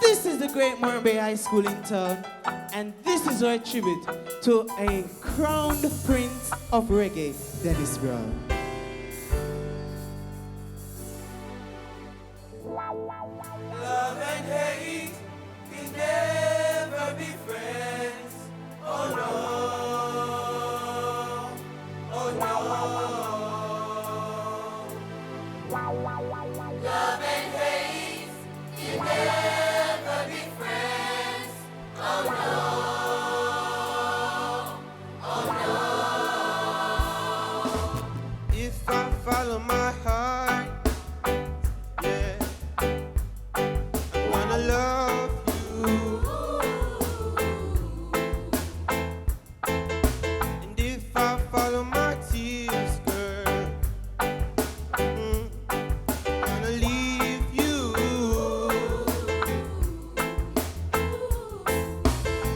This is the great Morant High School in town, and this is our tribute to a crowned prince of reggae, Dennis Brown. Love and hate can never be friends. Oh no, oh no. Love and hate can never be friends. Oh no, oh no. If I follow my heart, yeah, I'm gonna love you. And if I follow my tears, girl, I'm gonna leave you.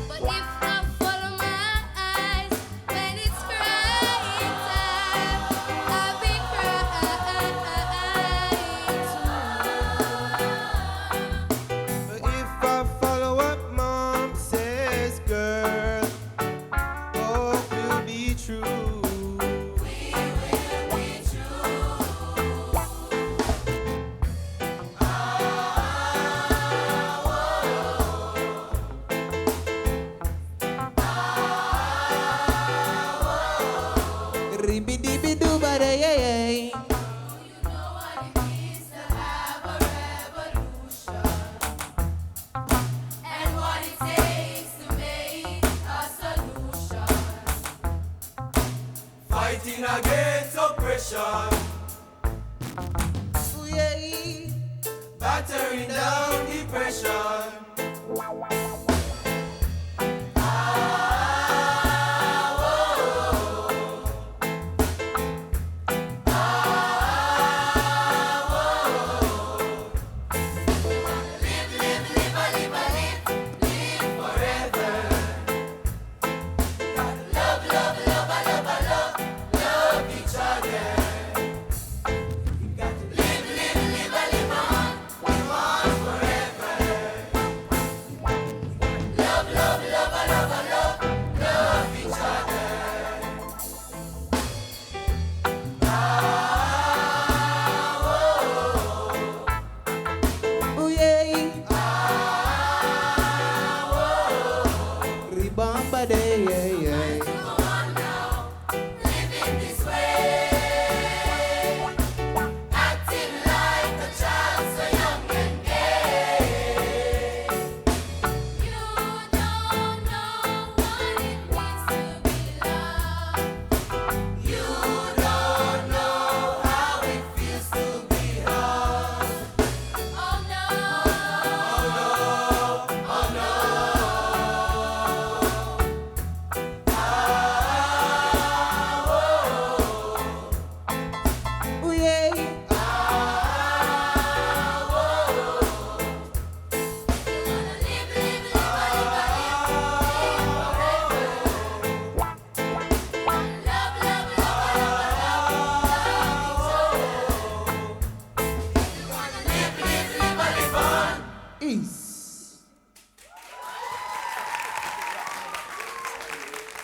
But if I follow my eyes when it's crying time, I'll be crying But if I follow what mom says, girl, oh, we'll be true. We will be true. Ribby-dibby-doo-ba-da-yay-yay. You know what it means to have a revolution, and what it takes to make a solution. Fighting against oppression, Ooh, yeah. battering down depression.